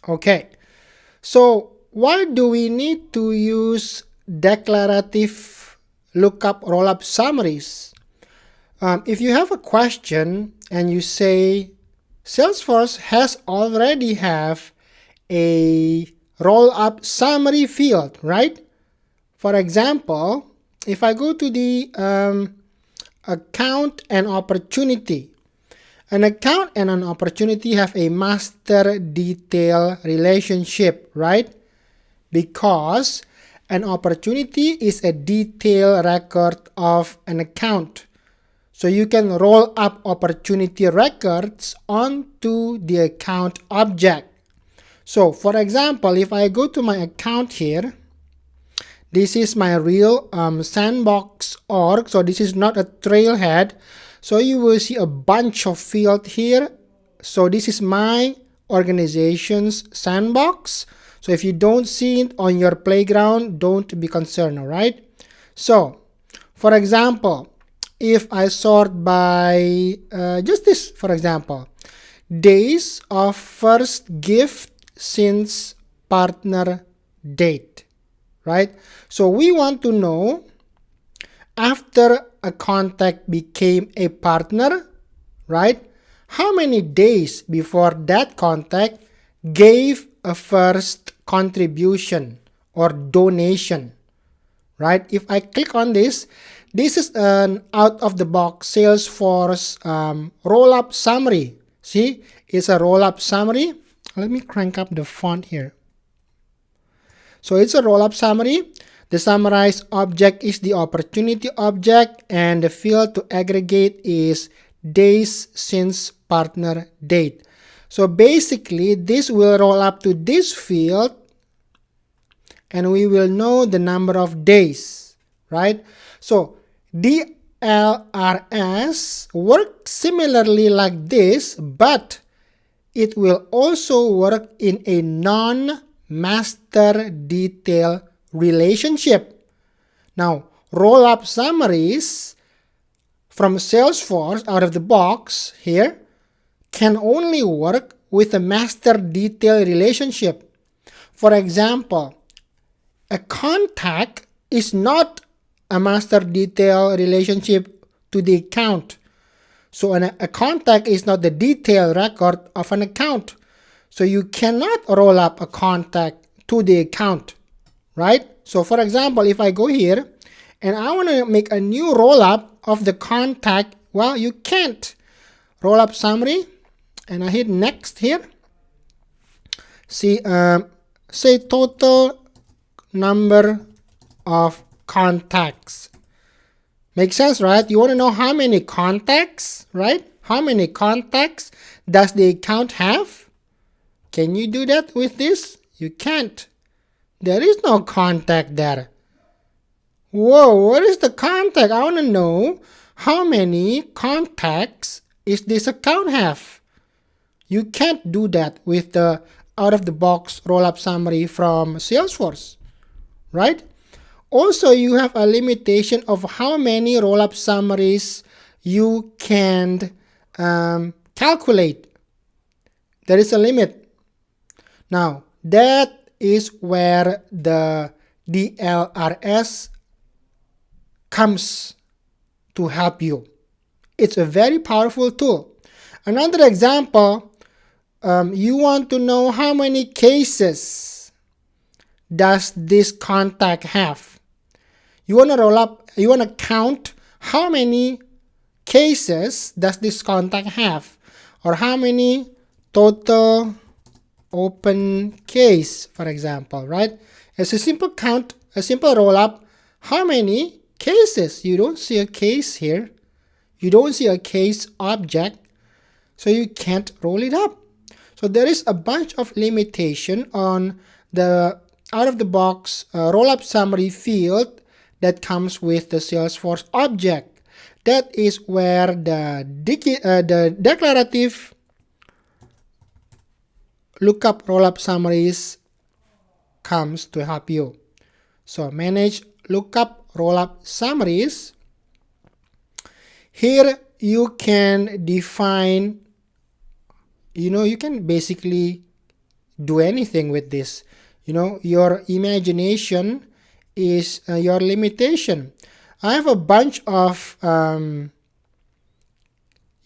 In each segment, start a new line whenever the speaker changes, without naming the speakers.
Okay, so why do we need to use declarative lookup rollup summaries? If you have a question and you say Salesforce has already have a rollup summary field, right? For example, if I go to the account and opportunity, an account and an opportunity have a master detail relationship, right? Because an opportunity is a detail record of an account. So you can roll up opportunity records onto the account object. So for example, if I go to my account here, this is my real sandbox org. So this is not a trailhead. So you will see a bunch of fields here. So this is my organization's sandbox. So if you don't see it on your playground, don't be concerned, all right? So for example, if I sort by just this, for example, days of first gift since partner date, right? So we want to know after a contact became a partner, right? How many days before that contact gave a first contribution or donation, right? If I click on this, this is an out-of-the-box Salesforce rollup summary. See, it's a rollup summary. Let me crank up the font here. So it's a rollup summary. The summarized object is the opportunity object, and the field to aggregate is days since partner date. So basically, this will roll up to this field, and we will know the number of days, right? So DLRS works similarly like this, but it will also work in a non-master detail relationship. Now, rollup summaries from Salesforce out of the box here can only work with a master detail relationship. For example, a contact is not a master detail relationship to the account. So a contact is not the detail record of an account. So you cannot roll up a contact to the account, right? So for example, if I go here and I want to make a new roll up of the contact, well, you can't. Roll up summary, and I hit next here. See, say total number of contacts. Makes sense, right? You want to know how many contacts, right? How many contacts does the account have? Can you do that with this? You can't. There is no contact there. Whoa, what is the contact? I want to know how many contacts is this account have. You can't do that with the out-of-the-box roll-up summary from Salesforce, right? Also, you have a limitation of how many roll-up summaries you can calculate. There is a limit. Now, that is where the DLRS comes to help you. It's a very powerful tool. Another example, you want to know how many cases does this contact have. You want to count how many cases does this contact have, or how many total open case, for example, right? It's a simple count, a simple roll up. How many cases? You don't see a case here. You don't see a case object, so you can't roll it up. So there is a bunch of limitation on the out-of-the-box roll-up summary field that comes with the Salesforce object. That is where the declarative lookup rollup summaries comes to help you. So manage lookup rollup summaries. Here you can define, you can basically do anything with this. Your imagination is your limitation. I have a bunch of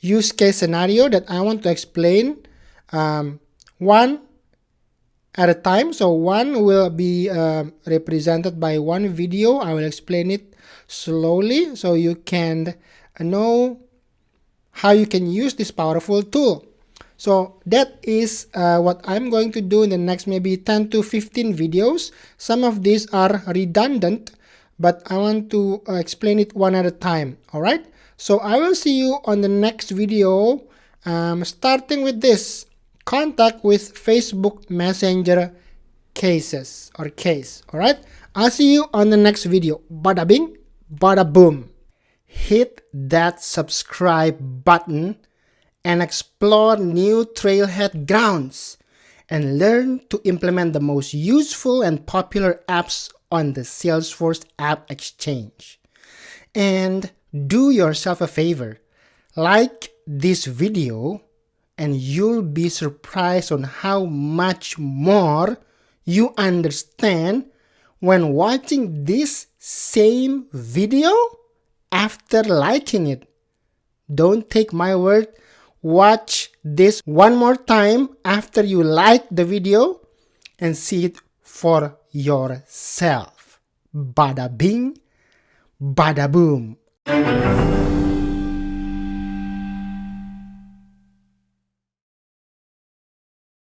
use case scenario that I want to explain one at a time. So one will be represented by one video. I will explain it slowly so you can know how you can use this powerful tool. So that is what I'm going to do in the next maybe 10 to 15 videos. Some of these are redundant, but I want to explain it one at a time. All right. So I will see you on the next video, starting with this contact with Facebook Messenger cases or case. All right. I'll see you on the next video. Bada bing, bada boom. Hit that subscribe button and explore new trailhead grounds and learn to implement the most useful and popular apps on the Salesforce App Exchange. And do yourself a favor, like this video, and you'll be surprised on how much more you understand when watching this same video after liking it. Don't take my word. Watch this one more time after you like the video and see it for yourself. Bada bing, bada boom.